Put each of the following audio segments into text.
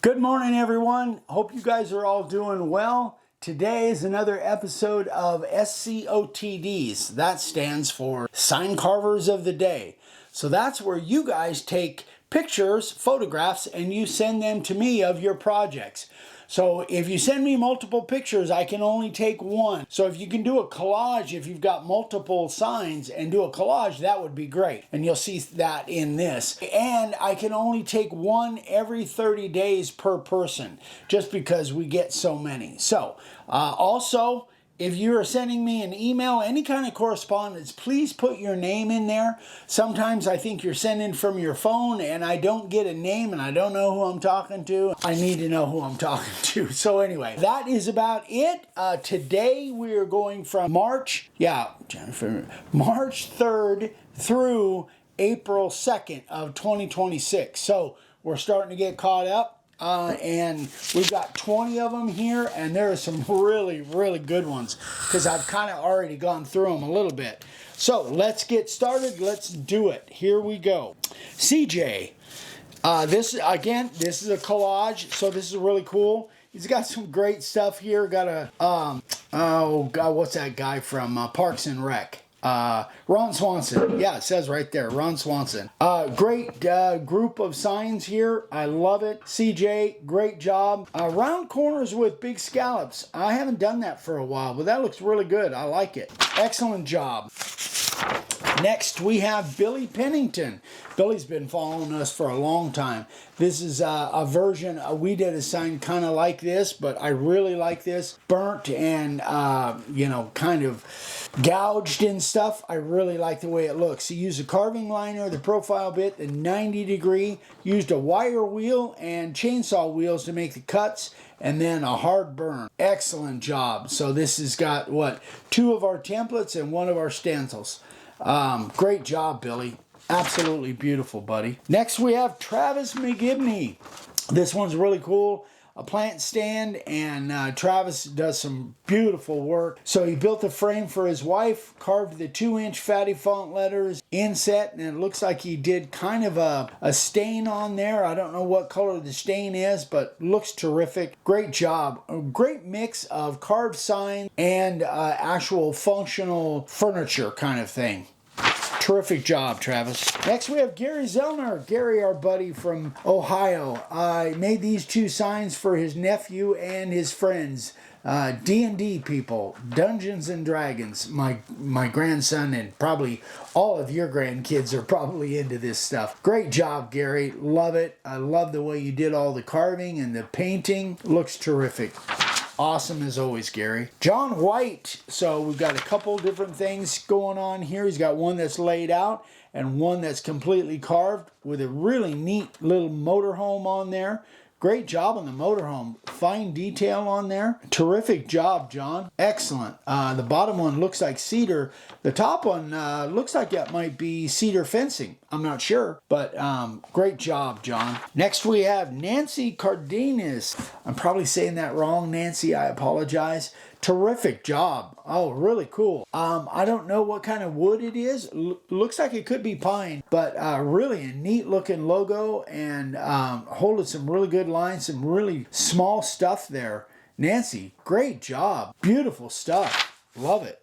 Good morning, everyone. Hope you guys are all doing well. Today is another episode of SCOTDs. That stands for Sign Carvers of the Day. So that's where you guys take pictures, photographs, and you send them to me of your projects. So if you send me multiple pictures, I can only take one. So if you can do a collage, if you've got multiple signs and do a collage, that would be great. And you'll see that in this. And I can only take one every 30 days per person, just because we get so many. So also, if you are sending me an email, any kind of correspondence, please put your name in there. Sometimes I think you're sending from your phone and I don't get a name and I don't know who I'm talking to. I need to know who I'm talking to. So anyway, that is about it. Today we are going from March 3rd through April 2nd of 2026. So we're starting to get caught up. And we've got 20 of them here, and there are some really, really good ones because I've kind of already gone through them a little bit. So let's get started. Let's do it. Here we go. CJ, this is a collage, so this is really cool. He's got some great stuff here. Got a, oh God, what's that guy from Parks and Rec? Ron Swanson. Yeah, it says right there, Ron Swanson. Great group of signs here. I love it. CJ, great job. Round corners with big scallops. I haven't done that for a while, but that looks really good. I like it. Excellent job. Next, we have Billy Pennington. Billy's been following us for a long time. This is a version, we did a sign kind of like this, but I really like this. Burnt and, kind of gouged and stuff. I really like the way it looks. He used a carving liner, the profile bit, the 90 degree, used a wire wheel and chainsaw wheels to make the cuts, and then a hard burn. Excellent job. So this has got, two of our templates and one of our stencils. Great job, Billy. Absolutely beautiful, buddy. Next, we have Travis McGibney. This one's really cool. A plant stand, and Travis does some beautiful work. So he built a frame for his wife, carved the 2-inch fatty font letters inset, and it looks like he did kind of a stain on there. I don't know what color the stain is, but looks terrific. Great job. A great mix of carved signs and actual functional furniture kind of thing. Terrific job, Travis. Next, we have Gary Zellner. Gary, our buddy from Ohio, made these two signs for his nephew and his friends. D&D people, Dungeons and Dragons. My grandson and probably all of your grandkids are probably into this stuff. Great job, Gary. Love it. I love the way you did all the carving and the painting. Looks terrific. Awesome as always, Gary. John White. So we've got a couple different things going on here. He's got one that's laid out and one that's completely carved with a really neat little motorhome on there. Great job on the motorhome. Fine detail on there. Terrific job, John. Excellent. The bottom one looks like cedar. The top one looks like it might be cedar fencing. I'm not sure, but great job, John. Next we have Nancy Cardenas. I'm probably saying that wrong, Nancy. I apologize. Terrific job. Oh, really cool. I don't know what kind of wood it is. Looks like it could be pine, but really a neat looking logo and holding some really good lines, some really small stuff there. Nancy, great job. Beautiful stuff. Love it.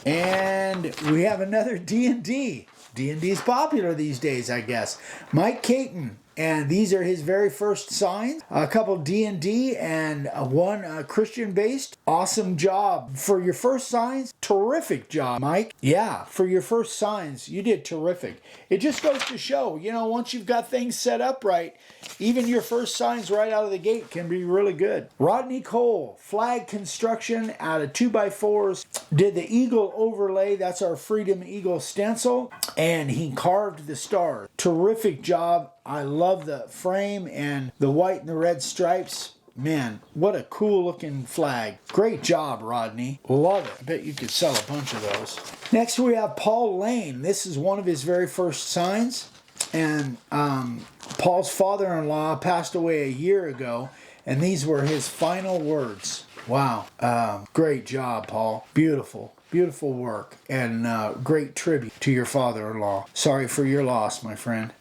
And we have another D&D. D&D is popular these days, I guess. Mike Caton. And these are his very first signs. A couple D&D and one Christian-based. Awesome job. For your first signs, terrific job, Mike. Yeah, for your first signs, you did terrific. It just goes to show, once you've got things set up right, even your first signs right out of the gate can be really good. Rodney Cole, flag construction out of 2x4s. Did the eagle overlay. That's our Freedom Eagle stencil. And he carved the stars. Terrific job. I love the frame and the white and the red stripes. Man, what a cool looking flag. Great job, Rodney. Love it. I bet you could sell a bunch of those. Next we have Paul Lane. This is one of his very first signs. And Paul's father-in-law passed away a year ago. And these were his final words. Wow. Great job, Paul. Beautiful. Beautiful work. And great tribute to your father-in-law. Sorry for your loss, my friend.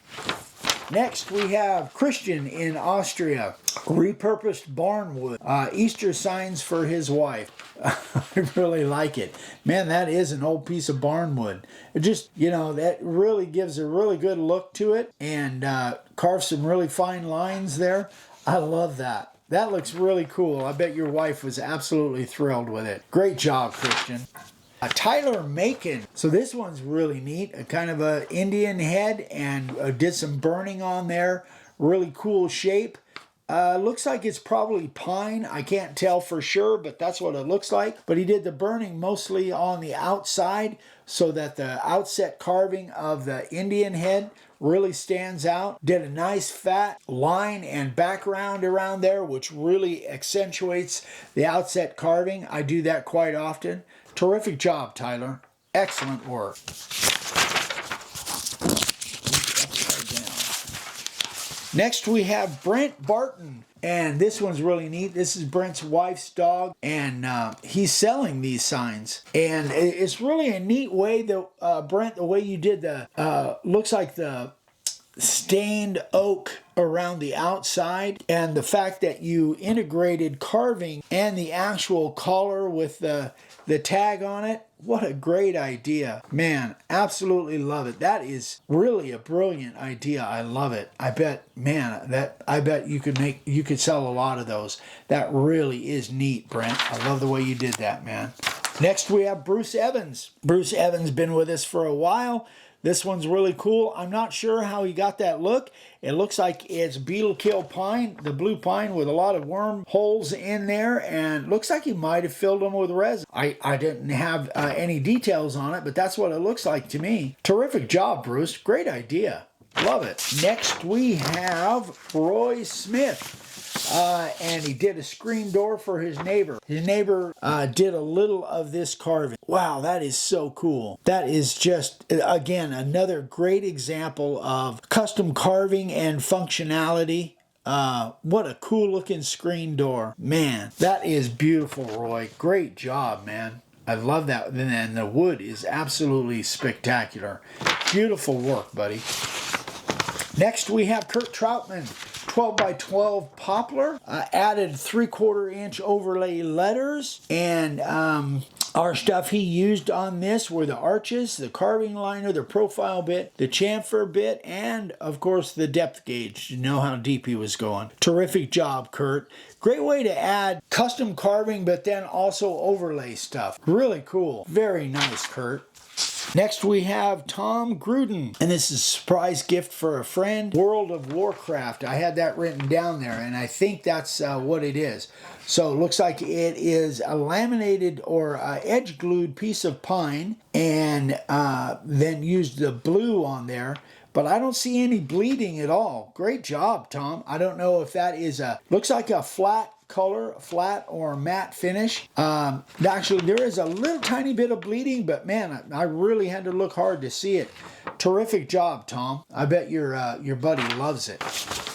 Next, we have Christian in Austria. Repurposed barn wood. Easter signs for his wife. I really like it. Man, that is an old piece of barn wood. It just, you know, that really gives a really good look to it, and carves some really fine lines there. I love that. That looks really cool. I bet your wife was absolutely thrilled with it. Great job, Christian. Tyler Macon. So this one's really neat. A kind of a Indian head, and did some burning on there. Really cool shape. Looks like it's probably pine. I can't tell for sure, but that's what it looks like. But he did the burning mostly on the outside so that the outset carving of the Indian head really stands out. Did a nice fat line and background around there, which really accentuates the outset carving. I do that quite often. Terrific job, Tyler. Excellent work. Next, we have Brent Barton, and this one's really neat. This is Brent's wife's dog, and he's selling these signs. And it's really a neat way that, Brent, the way you did the, looks like the stained oak around the outside, and the fact that you integrated carving and the actual collar with the tag on it. What a great idea. Man, absolutely love it. That is really a brilliant idea. I love it. I bet you could sell a lot of those. That really is neat, Brent. I love the way you did that, man. Next, we have Bruce Evans. Bruce Evans been with us for a while. This one's really cool. I'm not sure how he got that look. It looks like it's beetle kill pine, the blue pine with a lot of worm holes in there, and looks like he might have filled them with resin. I didn't have any details on it, but that's what it looks like to me. Terrific job, Bruce. Great idea. Love it. Next, we have Roy Smith. And he did a screen door for his neighbor. His neighbor did a little of this carving. Wow, that is so cool. That is just, again, another great example of custom carving and functionality. What a cool looking screen door. Man, that is beautiful, Roy. Great job, man. I love that. And the wood is absolutely spectacular. Beautiful work, buddy. Next, we have Kurt Troutman. 12 by 12 poplar, added 3/4 inch overlay letters, and our stuff he used on this were the arches, the carving liner, the profile bit, the chamfer bit, and of course the depth gauge to know how deep he was going. Terrific job, Kurt. Great way to add custom carving, but then also overlay stuff. Really cool. Very nice, Kurt. Next, we have Tom Gruden, and this is a surprise gift for a friend. World of Warcraft. I had that written down there, and I think that's what it is. So it looks like it is a laminated or edge-glued piece of pine, and then used the blue on there. But I don't see any bleeding at all. Great job, Tom. I don't know if that is looks like a flat color, flat or matte finish. Actually, there is a little tiny bit of bleeding, but man, I really had to look hard to see it. Terrific job, Tom. I bet your buddy loves it.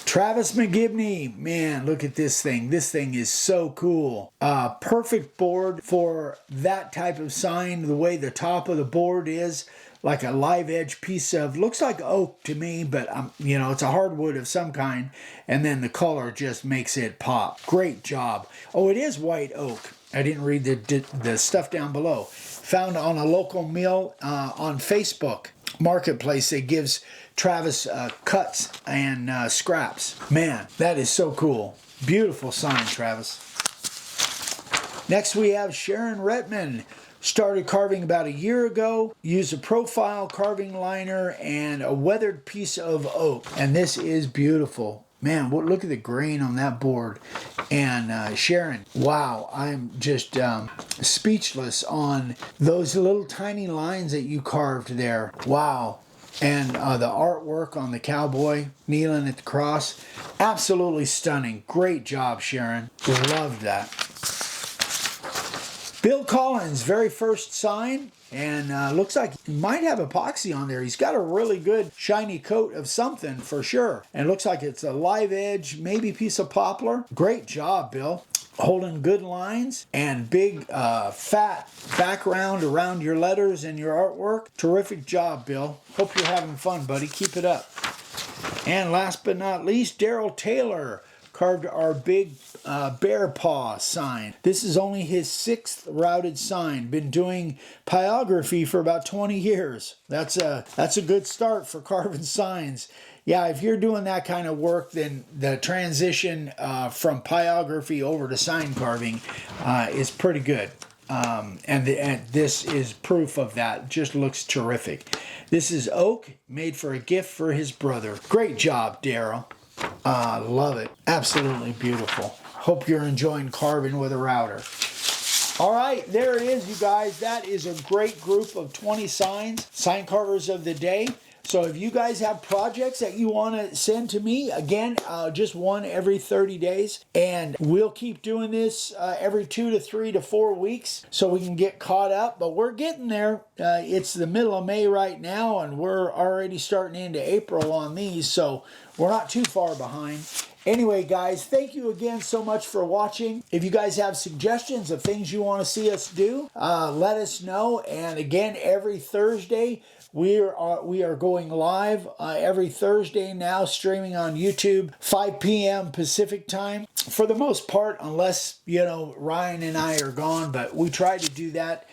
Travis McGibney, man, look at this thing. This thing is so cool. Perfect board for that type of sign, the way the top of the board is. Like a live edge piece of, looks like oak to me, but you know, it's a hardwood of some kind, and then the color just makes it pop. Great job. Oh, it is white oak. I didn't read the stuff down below. Found on a local mill on Facebook Marketplace that gives Travis cuts and scraps. Man, that is so cool. Beautiful sign, Travis. Next we have Sharon Rhoten. Started carving about a year ago. Used a profile carving liner and a weathered piece of oak. And this is beautiful. Man, look at the grain on that board. And Sharon, wow, I'm just speechless on those little tiny lines that you carved there. Wow. And the artwork on the cowboy kneeling at the cross. Absolutely stunning. Great job, Sharon. Loved that. Bill Collins' very first sign, and looks like he might have epoxy on there. He's got a really good shiny coat of something for sure. And it looks like it's a live edge, maybe piece of poplar. Great job, Bill. Holding good lines and big fat background around your letters and your artwork. Terrific job, Bill. Hope you're having fun, buddy. Keep it up. And last but not least, Daryl Taylor carved our big bear paw sign. This is only his 6th routed sign. Been doing pyrography for about 20 years. That's a good start for carving signs. Yeah, if you're doing that kind of work, then the transition from pyrography over to sign carving is pretty good. And this is proof of that. Just looks terrific. This is oak, made for a gift for his brother. Great job, Daryl. Love it. Absolutely beautiful. Hope you're enjoying carving with a router. All right, there it is, you guys. That is a great group of 20 signs, sign carvers of the day. So if you guys have projects that you want to send to me, again, just one every 30 days. And we'll keep doing this every 2 to 3 to 4 weeks so we can get caught up. But we're getting there. It's the middle of May right now, and we're already starting into April on these. So we're not too far behind. Anyway, guys, thank you again so much for watching. If you guys have suggestions of things you want to see us do, let us know. And again, every Thursday, we are going live every Thursday now, streaming on YouTube, 5 p.m. Pacific time. For the most part, unless, Ryan and I are gone, but we try to do that.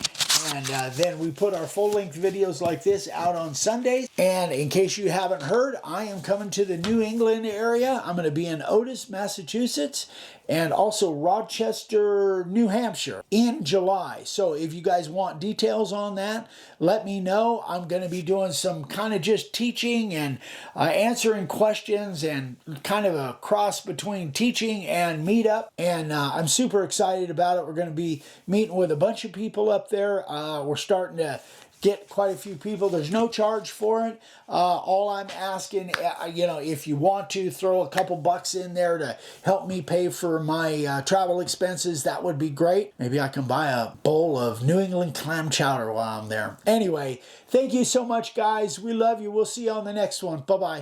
And then we put our full-length videos like this out on Sundays. And in case you haven't heard, I am coming to the New England area. I'm going to be in Otis, Massachusetts, and also Rochester, New Hampshire in July. So if you guys want details on that, let me know. I'm going to be doing some kind of just teaching and answering questions and kind of a cross between teaching and meetup. And I'm super excited about it. We're going to be meeting with a bunch of people up there. We're starting to get quite a few people. There's no charge for it. All I'm asking, if you want to throw a couple bucks in there to help me pay for my travel expenses, that would be great. Maybe I can buy a bowl of New England clam chowder while I'm there. Anyway, thank you so much, guys. We love you. We'll see you on the next one. Bye-bye.